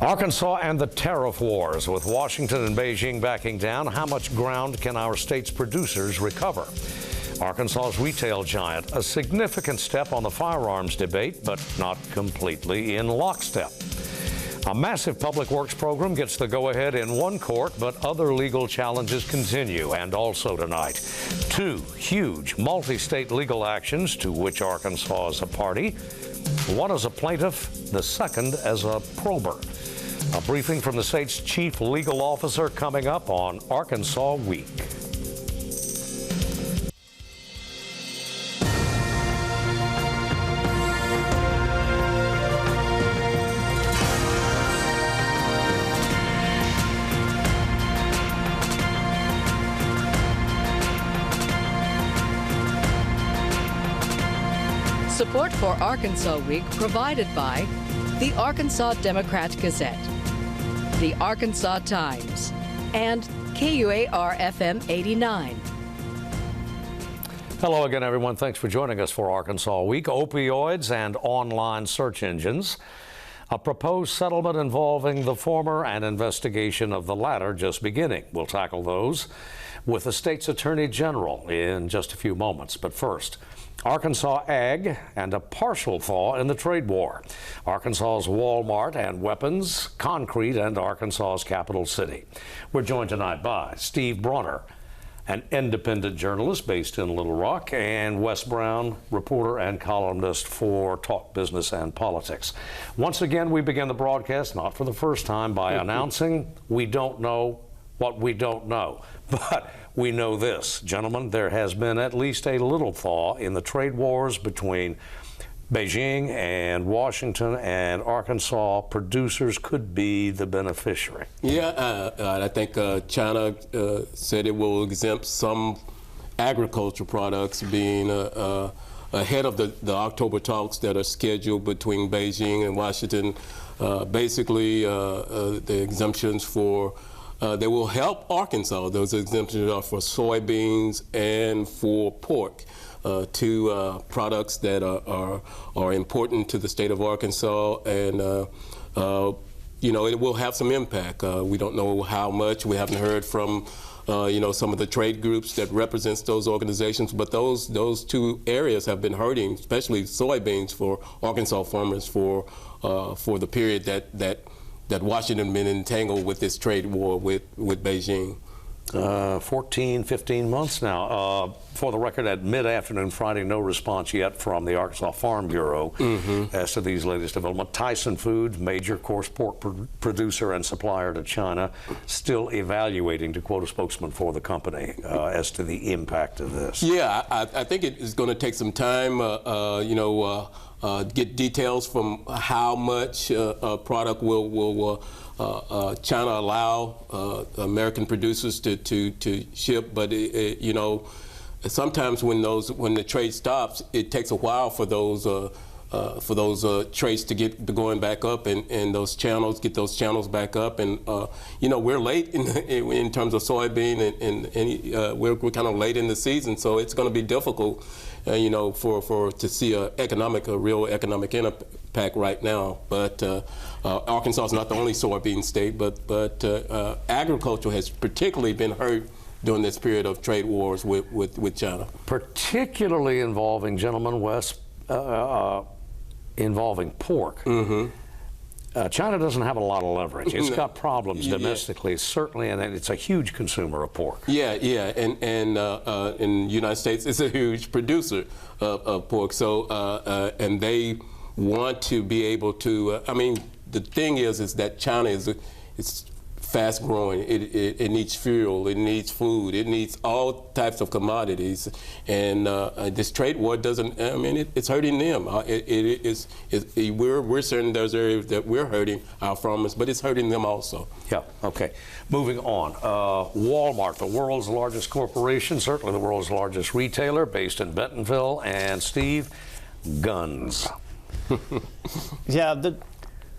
Arkansas and the tariff wars, with Washington and Beijing backing down. How much ground can our state's producers recover? Arkansas's retail giant, a significant step on the firearms debate, but not completely in lockstep. A massive public works program gets the go-ahead in one court, but other legal challenges continue, and also tonight. Two huge multi-state legal actions to which Arkansas is a party. One as a plaintiff, the second as a Probert. A briefing from the state's chief legal officer coming up on Arkansas Week. Support for Arkansas Week provided by the Arkansas Democrat-Gazette, the Arkansas Times, and KUAR-FM 89. Hello again, everyone. Thanks for joining us for Arkansas Week. Opioids and online search engines. A proposed settlement involving the former and investigation of the latter just beginning. We'll tackle those with the state's Attorney General in just a few moments. But first, Arkansas ag and a partial thaw in the trade war. Arkansas's Walmart and weapons, concrete, and Arkansas's capital city. We're joined tonight by Steve Brawner, an independent journalist based in Little Rock, and Wes Brown, reporter and columnist for Talk Business and Politics. Once again, we begin the broadcast, not for the first time, by announcing we don't know what we don't know. But we know this, gentlemen, there has been at least a little thaw in the trade wars between Beijing and Washington, and Arkansas producers could be the beneficiary. Yeah, I think China said it will exempt some agricultural products, being ahead of the October talks that are scheduled between Beijing and Washington. Basically, the exemptions for they will help Arkansas. Those exemptions are for soybeans and for pork, two products that are important to the state of Arkansas, and you know, it will have some impact. We don't know how much. We haven't heard from you know, some of the trade groups that represents those organizations, but those two areas have been hurting, especially soybeans for Arkansas farmers for the period that Washington has been entangled with this trade war with Beijing. 14, 15 months now. For the record, at mid-afternoon Friday, no response yet from the Arkansas Farm Bureau as to these latest developments. Tyson Foods, major coarse pork producer and supplier to China, still evaluating, to quote a spokesman for the company, as to the impact of this. Yeah, I think it is going to take some time, you know, get details from how much product will China allow American producers to ship, but you know, sometimes when the trade stops, it takes a while for those trades to get going back up, and those channels back up, and you know, we're late in terms of soybean, and we're kind of late in the season, so it's going to be difficult, you know, to see a real economic impact right now. But Arkansas is not the only soybean state, but agriculture has particularly been hurt during this period of trade wars with China. Particularly involving, gentlemen, Wes, involving pork. China doesn't have a lot of leverage. It's got problems domestically, certainly, and it's a huge consumer of pork. Yeah, and in the United States, it's a huge producer of pork. So, and they want to be able to. I mean, the thing is that China it's fast growing. It needs fuel. It needs food. It needs all types of commodities. And this trade war doesn't. I mean, it's hurting them. We're certain there's areas that we're hurting our farmers, but it's hurting them also. Yeah. Okay. Moving on. Walmart, the world's largest corporation, certainly the world's largest retailer, based in Bentonville. And Steve, guns. Yeah.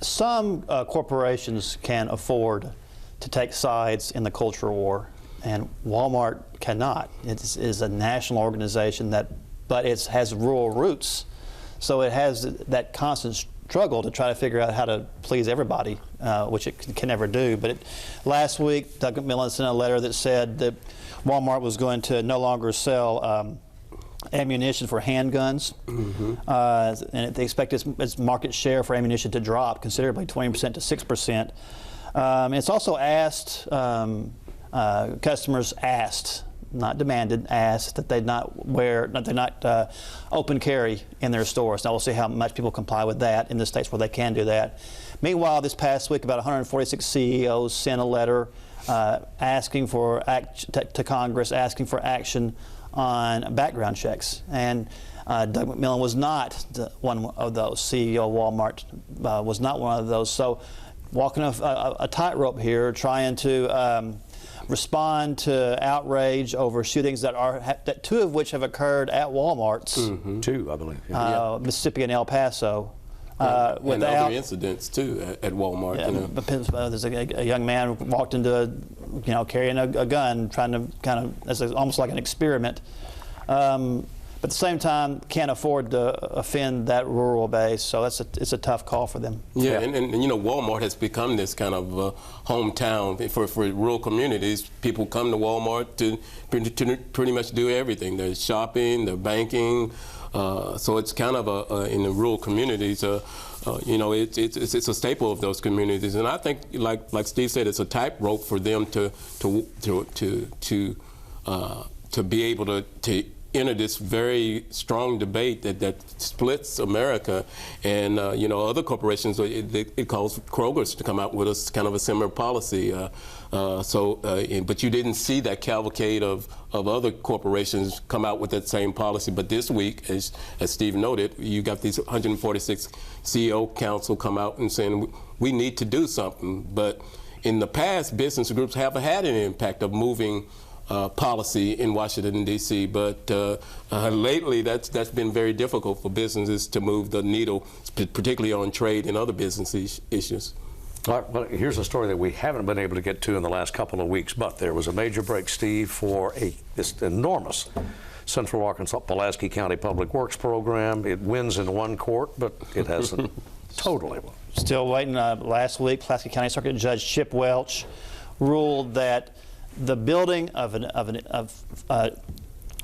Some corporations can afford to take sides in the culture war, and Walmart cannot. It is a national organization but it has rural roots, so it has that constant struggle to try to figure out how to please everybody, which it can never do. But last week, Doug McMillon sent a letter that said that Walmart was going to no longer sell ammunition for handguns, and they expect its market share for ammunition to drop considerably, 20% to 6%. It's also asked, customers asked, not demanded, asked that they not open carry in their stores. Now we'll see how much people comply with that in the states where they can do that. Meanwhile, this past week, about 146 CEOs sent a letter asking for to Congress, asking for action on background checks. And Doug McMillon was not one of those. CEO of Walmart was not one of those. So walking a tightrope here, trying to respond to outrage over shootings that two of which have occurred at Walmarts. Two, I believe. Mississippi and El Paso. And other incidents too at Walmart. Yeah, there's a young man walked into carrying a gun, trying to kind of, as almost like an experiment. But at the same time, can't afford to offend that rural base, so it's a tough call for them. Yeah, and Walmart has become this kind of hometown for rural communities. People come to Walmart to pretty much do everything. They're shopping, they're banking. So it's kind of in the rural communities, it's a staple of those communities, and I think, like Steve said, it's a tightrope for them to be able to enter this very strong debate that splits America, and other corporations. It calls Kroger's to come out with kind of a similar policy. But you didn't see that cavalcade of other corporations come out with that same policy. But this week, as Steve noted, you got these 146 CEO council come out and saying we need to do something. But in the past, business groups have had an impact of moving policy in Washington, D.C., but lately that's been very difficult for businesses to move the needle, particularly on trade and other business issues. All right, well, here's a story that we haven't been able to get to in the last couple of weeks, but there was a major break, Steve, for this enormous Central Arkansas Pulaski County Public Works program. It wins in one court, but it hasn't totally won. Still waiting. Last week, Pulaski County Circuit Judge Chip Welch ruled that the building of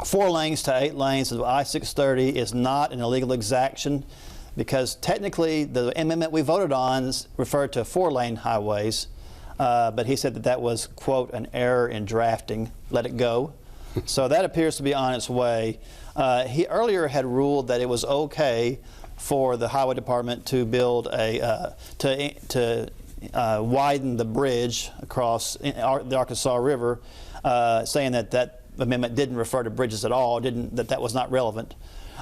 4 lanes to 8 lanes of I-630 is not an illegal exaction, because technically the amendment we voted on referred to 4-lane highways, but he said that was, quote, an error in drafting. Let it go. So that appears to be on its way. He earlier had ruled that it was okay for the highway department to build to widen the bridge across the Arkansas River, saying that amendment didn't refer to bridges at all, that was not relevant.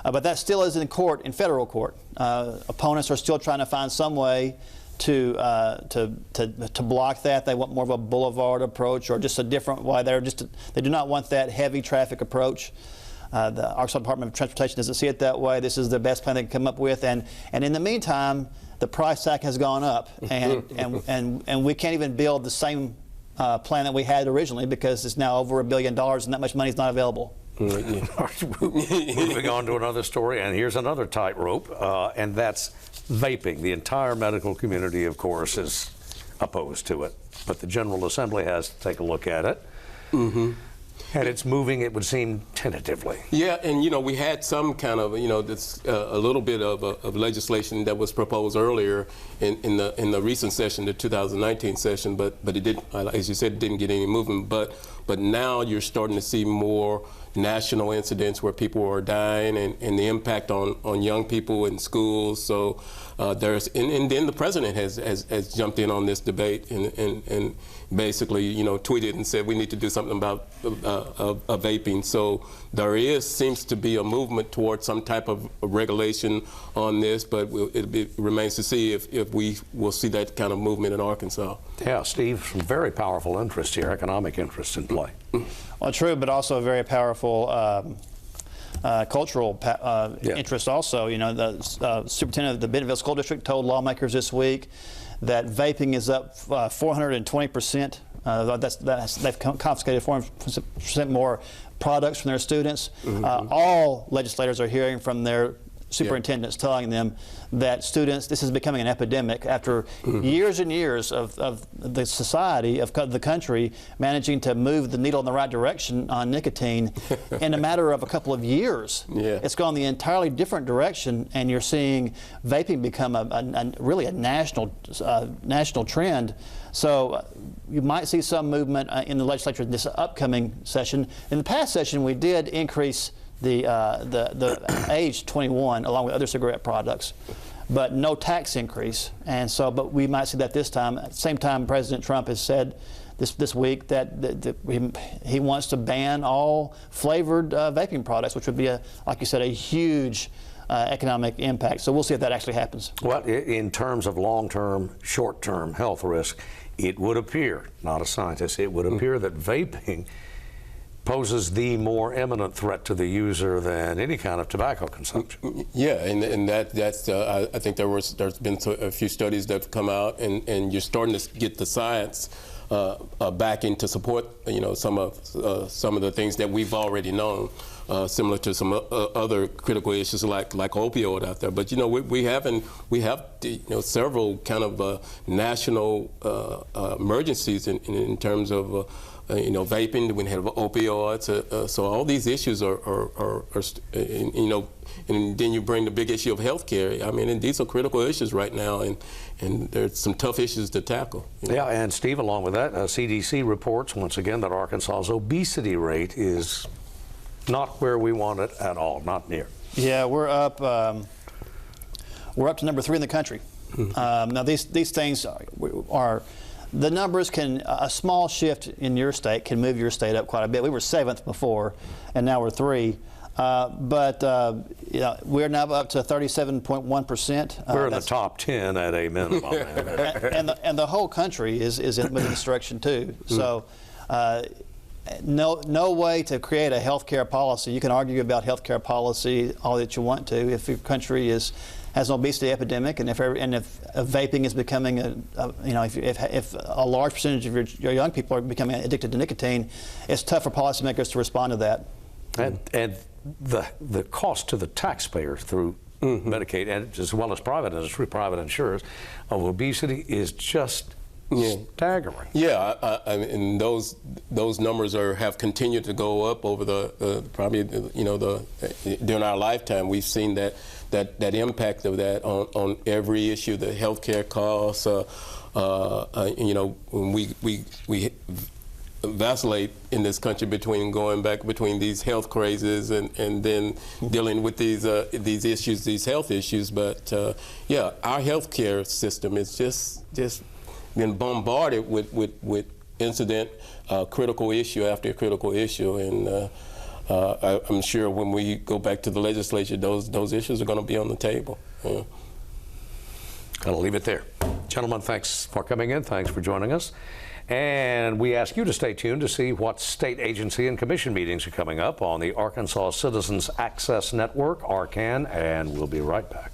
But that still is in court, in federal court. Opponents are still trying to find some way to block that. They want more of a boulevard approach, or just a different way. They do not want that heavy traffic approach. The Arkansas Department of Transportation doesn't see it that way. This is the best plan they can come up with, and in the meantime, the price tag has gone up, and we can't even build the same plan that we had originally, because it's now over $1 billion, and that much money is not available. Moving on to another story, and here's another tightrope, and that's vaping. The entire medical community, of course, is opposed to it, but the General Assembly has to take a look at it. And it's moving, it would seem, tentatively. Yeah, and we had some kind of, this a little bit of legislation that was proposed earlier in the recent session, the 2019 session, but it did, as you said, it didn't get any movement. But now you're starting to see more national incidents where people are dying, and the impact on young people in schools. So and then the president has jumped in on this debate and basically, tweeted and said we need to do something about vaping. So there seems to be a movement towards some type of regulation on this, but it remains to see if we will see that kind of movement in Arkansas. Yeah, Steve, some very powerful interests here, economic interests in play. Well, true, but also a very powerful cultural interest also. The superintendent of the Bentonville School District told lawmakers this week that vaping is up 420%. They've confiscated 400% more products from their students. All legislators are hearing from their superintendents telling them that students, this is becoming an epidemic after years and years of the society, of the country, managing to move the needle in the right direction on nicotine. In a matter of a couple of years, it's gone the entirely different direction, and you're seeing vaping become really a national trend. So you might see some movement in the legislature this upcoming session. In the past session, we did increase the age 21 along with other cigarette products, but no tax increase. And so, but we might see that this time. At the same time, President Trump has said this week that he wants to ban all flavored vaping products, which would be, like you said, a huge economic impact. So we'll see if that actually happens. Well, in terms of long-term, short-term health risk, it would appear, not a scientist, it would appear that vaping poses the more imminent threat to the user than any kind of tobacco consumption. Yeah, and that's I think there's been a few studies that have come out, and you're starting to get the science backing to support some of the things that we've already known, similar to some other critical issues like opioid out there. But we have several kind of national emergencies in terms of vaping. We have opioids. So all these issues are and then you bring the big issue of health care. I mean, and these are critical issues right now, and there's some tough issues to tackle. Yeah, and Steve, along with that, CDC reports once again that Arkansas's obesity rate is not where we want it at all, not near. Yeah, we're up to number 3 in the country. Now these things are the numbers can, a small shift in your state can move your state up quite a bit. We were 7th before, and now we're 3. But we're now up to 37.1%. We're in the top 10 at a minimum. and the whole country is moving in this direction too. So no way to create a healthcare policy. You can argue about healthcare policy all that you want to. If your country has an obesity epidemic, and if vaping is becoming if a large percentage of your young people are becoming addicted to nicotine, it's tough for policymakers to respond to that. And the cost to the taxpayer through Medicaid, and as well as private industry, private insurers, of obesity is just staggering. Yeah, I mean, those numbers have continued to go up over during our lifetime. We've seen that impact of that on every issue, the healthcare costs. When we vacillate in this country between these health crazes and then dealing with these issues, these health issues. But our healthcare system is just been bombarded with incident, critical issue after critical issue, and I'm sure when we go back to the legislature, those issues are going to be on the table. I'll leave it there. Gentlemen, thanks for coming in. Thanks for joining us. And we ask you to stay tuned to see what state agency and commission meetings are coming up on the Arkansas Citizens Access Network, ARCAN, and we'll be right back.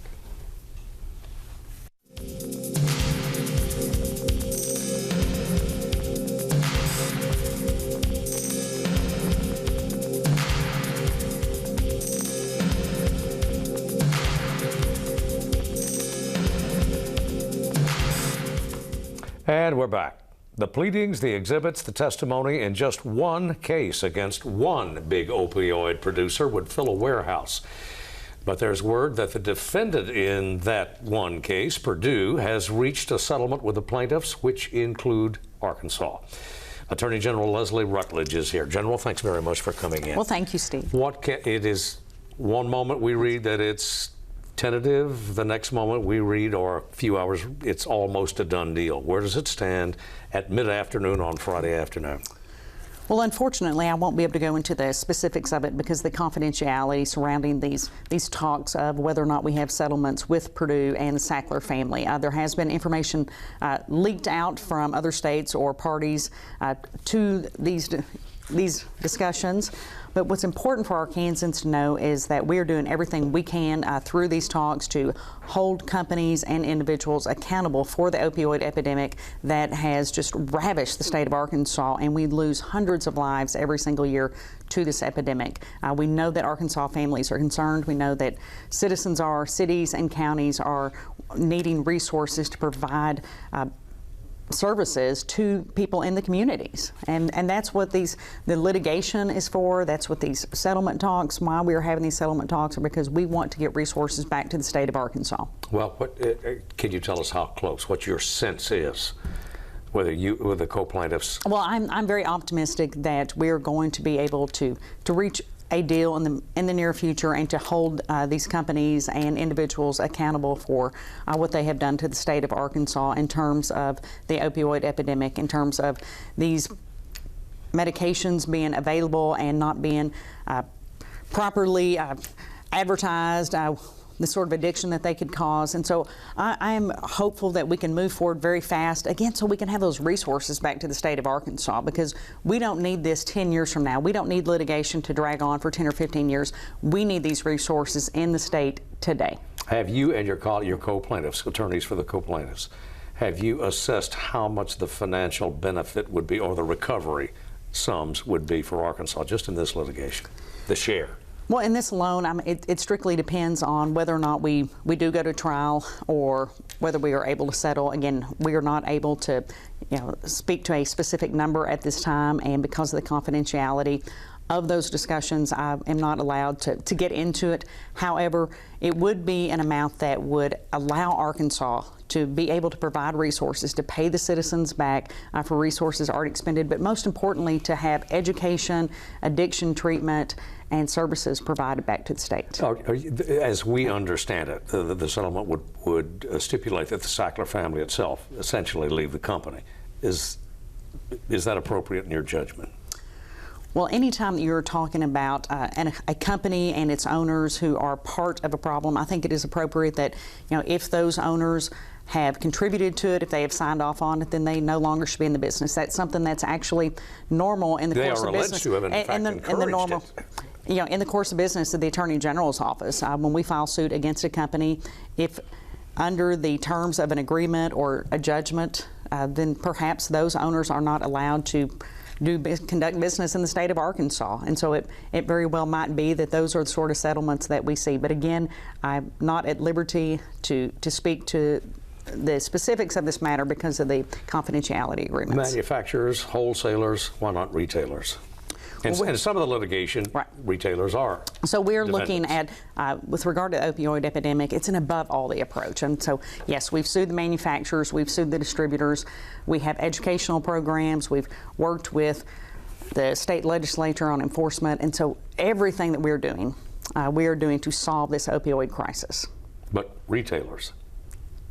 And we're back. The pleadings, the exhibits, the testimony in just one case against one big opioid producer would fill a warehouse. But there's word that the defendant in that one case, Purdue, has reached a settlement with the plaintiffs, which include Arkansas. Attorney General Leslie Rutledge is here. General, thanks very much for coming in. Well, thank you, Steve. It is one moment we read that it's tentative, the next moment we read, or a few hours, it's almost a done deal. Where does it stand at mid-afternoon on Friday afternoon? Well, unfortunately, I won't be able to go into the specifics of it because the confidentiality surrounding these talks of whether or not we have settlements with Purdue and the Sackler family. There has been information leaked out from other states or parties to these discussions, But what's important for Arkansans to know is that we are doing everything we can through these talks to hold companies and individuals accountable for the opioid epidemic that has just ravished the state of Arkansas, and we lose hundreds of lives every single year to this epidemic. We know that Arkansas families are concerned. We know that citizens are, cities and counties are needing resources to provide services to people in the communities, and that's what the litigation is for. That's what these settlement talks, why we are having these settlement talks, are because we want to get resources back to the state of Arkansas. Well, can you tell us how close, what your sense is, whether you with the co-plaintiffs? Well, I'm very optimistic that we're going to be able to reach a deal in the near future, and to hold these companies and individuals accountable for what they have done to the state of Arkansas in terms of the opioid epidemic, in terms of these medications being available and not being properly advertised, the sort of addiction that they could cause. And so I am hopeful that we can move forward very fast, again, so we can have those resources back to the state of Arkansas, because we don't need this 10 years from now. We don't need litigation to drag on for 10 or 15 years. We need these resources in the state today. Have you and your co-plaintiffs, attorneys for the co-plaintiffs, have you assessed how much the financial benefit would be, or the recovery sums would be for Arkansas just in this litigation, the share? Well, in this alone, it strictly depends on whether or not we do go to trial, or whether we are able to settle. Again, we are not able to, speak to a specific number at this time, and because of the confidentiality of those discussions, I am not allowed to get into it. However, it would be an amount that would allow Arkansas to be able to provide resources to pay the citizens back for resources already expended, but most importantly, to have education, addiction treatment, and services provided back to the state. As we understand it, the settlement would stipulate that the Sackler family itself essentially leave the company. Is that appropriate in your judgment? Well, anytime that you're talking about a company and its owners who are part of a problem, I think it is appropriate that, if those owners have contributed to it, if they have signed off on it, then they no longer should be in the business. That's something that's actually normal in the course of business. They are alleged to have, in fact, encouraged it. In the course of business of the Attorney General's office, when we file suit against a company, if under the terms of an agreement or a judgment, then perhaps those owners are not allowed to conduct business in the state of Arkansas. And so it very well might be that those are the sort of settlements that we see. But again, I'm not at liberty to speak to the specifics of this matter because of the confidentiality agreements. Manufacturers, wholesalers, why not retailers? And some of the litigation, right, retailers are. So we're looking at, with regard to the opioid epidemic, it's an above all the approach. And so, yes, we've sued the manufacturers, we've sued the distributors, we have educational programs, we've worked with the state legislature on enforcement, and so everything that we are doing to solve this opioid crisis. But retailers?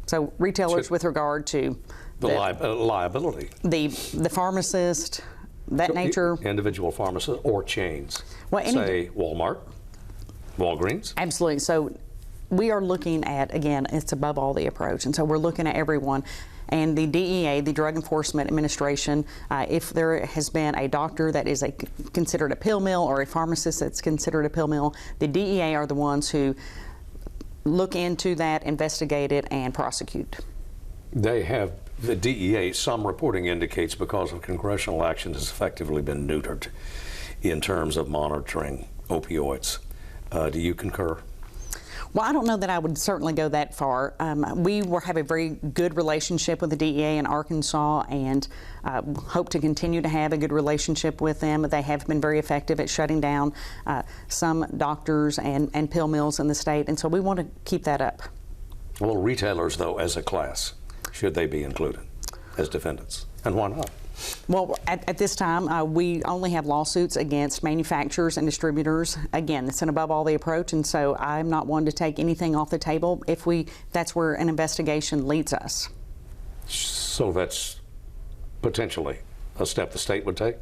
So retailers with regard to the liability. The pharmacist, that nature. Individual pharmacists or chains. Well, say Walmart, Walgreens. Absolutely. So we are looking at, again, it's above all the approach. And so we're looking at everyone. And the DEA, the Drug Enforcement Administration, if there has been a doctor that is considered a pill mill, or a pharmacist that's considered a pill mill, the DEA are the ones who look into that, investigate it, and prosecute. They have, the DEA, some reporting indicates, because of congressional action, has effectively been neutered in terms of monitoring opioids. Do you concur? Well, I don't know that I would certainly go that far. We have a very good relationship with the DEA in Arkansas, and hope to continue to have a good relationship with them. They have been very effective at shutting down some doctors and pill mills in the state, and so we want to keep that up. Well, retailers, though, as a class, should they be included as defendants? And why not? Well, at this time, we only have lawsuits against manufacturers and distributors. Again, it's an above all the approach, and so I'm not one to take anything off the table if that's where an investigation leads us. So that's potentially a step the state would take?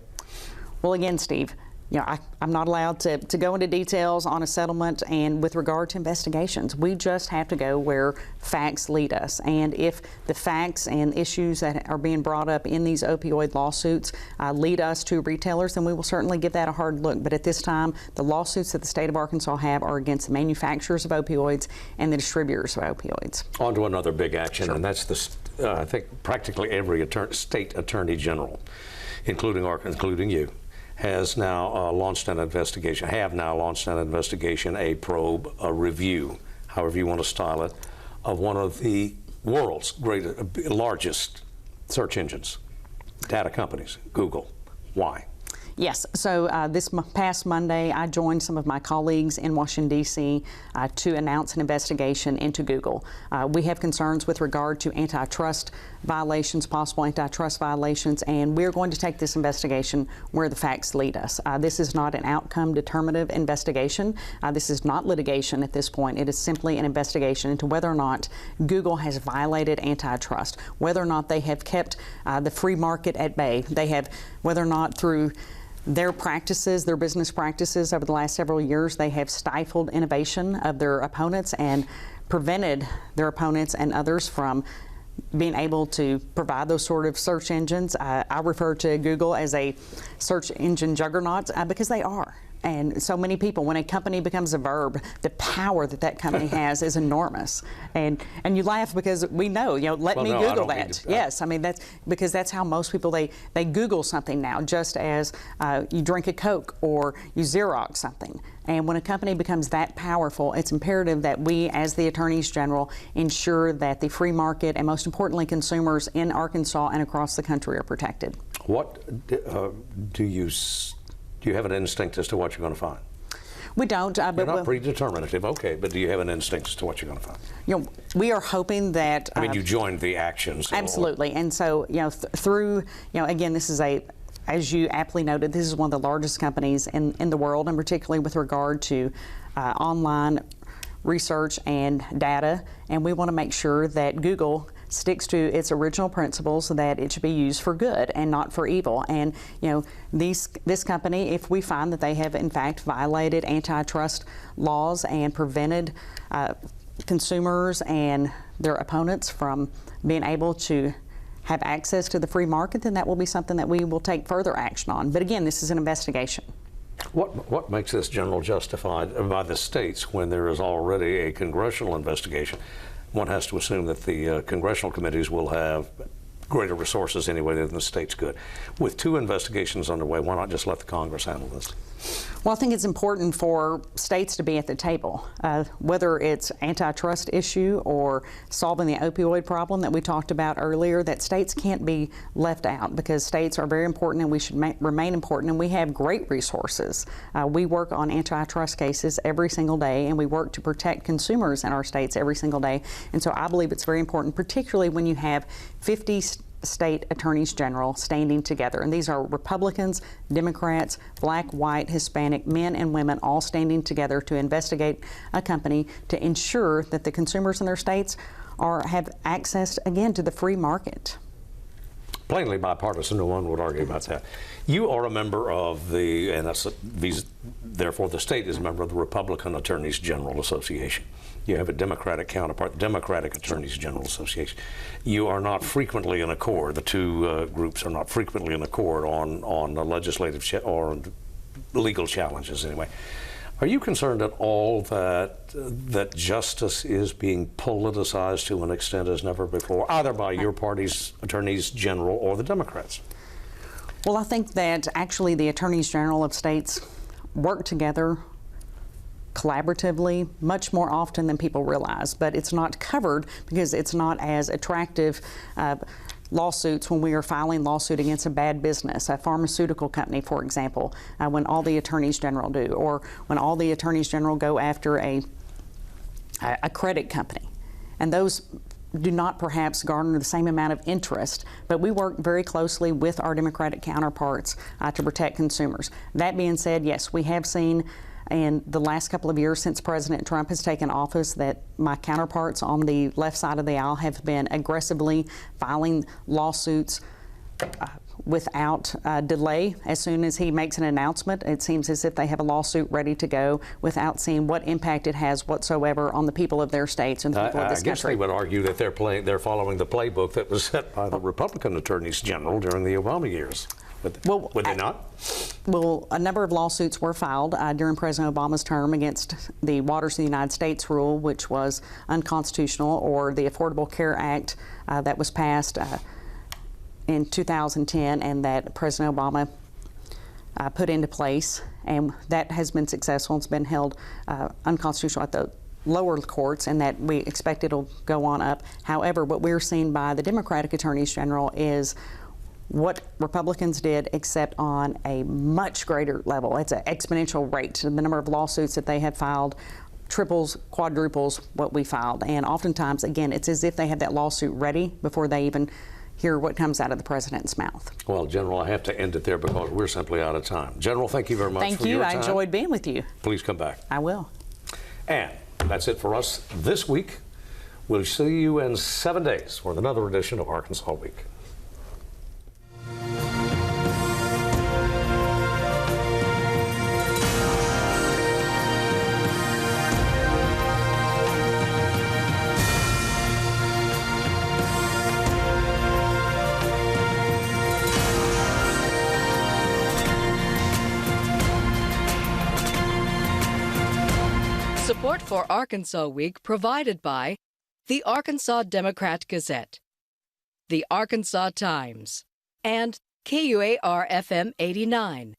Well, again, Steve, I'm not allowed to go into details on a settlement, and with regard to investigations, we just have to go where facts lead us. And if the facts and issues that are being brought up in these opioid lawsuits lead us to retailers, then we will certainly give that a hard look. But at this time, the lawsuits that the state of Arkansas have are against the manufacturers of opioids and the distributors of opioids. On to another big action, Sure. and that's I think practically every state attorney general, including you, has now launched an investigation, a probe, a review, however you want to style it, of one of the world's largest search engines, data companies, Google. Why? Yes, so this past Monday, I joined some of my colleagues in Washington, D.C. To announce an investigation into Google. We have concerns with regard to antitrust violations, possible antitrust violations, and we're going to take this investigation where the facts lead us. This is not an outcome determinative investigation. This is not litigation at this point. It is simply an investigation into whether or not Google has violated antitrust, whether or not they have kept the free market at bay, whether or not through their practices, their business practices over the last several years, they have stifled innovation of their opponents and prevented their opponents and others from being able to provide those sort of search engines. I refer to Google as a search engine juggernaut because they are. And so many people, when a company becomes a verb, the power that company has is enormous. And you laugh because we know, Google that. Yes, I mean, that's because that's how most people, they Google something now, just as you drink a Coke or you Xerox something. And when a company becomes that powerful, it's imperative that we, as the attorneys general, ensure that the free market and, most importantly, consumers in Arkansas and across the country are protected. What do you have an instinct as to what you're going to find? We don't. You're not predeterminative, okay, but do you have an instinct as to what you're going to find? We are hoping that... I mean, you joined the action. So absolutely. And so, through, again, this is as you aptly noted, this is one of the largest companies in the world, and particularly with regard to online research and data. And we want to make sure that Google sticks to its original principles, that it should be used for good and not for evil. And this company, if we find that they have in fact violated antitrust laws and prevented consumers and their opponents from being able to have access to the free market, then that will be something that we will take further action on. But again, this is an investigation. What makes this general justified by the states when there is already a congressional investigation? One has to assume that the congressional committees will have greater resources anyway than the states could. With two investigations underway, why not just let the Congress handle this? Well, I think it's important for states to be at the table, whether it's antitrust issue or solving the opioid problem that we talked about earlier, that states can't be left out because states are very important and we should remain important, and we have great resources. We work on antitrust cases every single day, and we work to protect consumers in our states every single day. And so I believe it's very important, particularly when you have 50 state attorneys general standing together. And these are Republicans, Democrats, black, white, Hispanic, men and women all standing together to investigate a company to ensure that the consumers in their states have access, again, to the free market. Plainly bipartisan, no one would argue about that. You are a member of therefore the state is a member of the Republican Attorneys General Association. You have a Democratic counterpart, the Democratic Attorneys General Association. You are not frequently in accord, the two groups are not frequently in accord on legislative or legal challenges anyway. Are you concerned at all that justice is being politicized to an extent as never before, either by your party's attorneys general or the Democrats? Well, I think that actually the attorneys general of states work together collaboratively much more often than people realize, but it's not covered because it's not as attractive lawsuits when we are filing lawsuit against a bad business, a pharmaceutical company, for example, when all the attorneys general do, or when all the attorneys general go after a credit company. And those do not perhaps garner the same amount of interest, but we work very closely with our Democratic counterparts to protect consumers. That being said, yes, we have seen in the last couple of years since President Trump has taken office that my counterparts on the left side of the aisle have been aggressively filing lawsuits without delay. As soon as he makes an announcement, it seems as if they have a lawsuit ready to go without seeing what impact it has whatsoever on the people of their states and the people of this I guess country. they would argue that they're following the playbook that was set by the Republican attorneys general during the Obama years. Would they not? Well, a number of lawsuits were filed during President Obama's term against the Waters of the United States rule, which was unconstitutional, or the Affordable Care Act that was passed in 2010 and that President Obama put into place. And that has been successful. It's been held unconstitutional at the lower courts, and that we expect it'll go on up. However, what we're seeing by the Democratic attorneys general is what Republicans did, except on a much greater level. It's an exponential rate. The number of lawsuits that they have filed triples, quadruples what we filed. And oftentimes, again, it's as if they have that lawsuit ready before they even hear what comes out of the president's mouth. Well, General, I have to end it there because we're simply out of time. General, thank you very much Thank for you. your I time. enjoyed being with you. Please come back. I will. And that's it for us this week. We'll see you in 7 days with another edition of Arkansas Week. Support for Arkansas Week provided by the Arkansas Democrat-Gazette, the Arkansas Times, and KUAR-FM 89.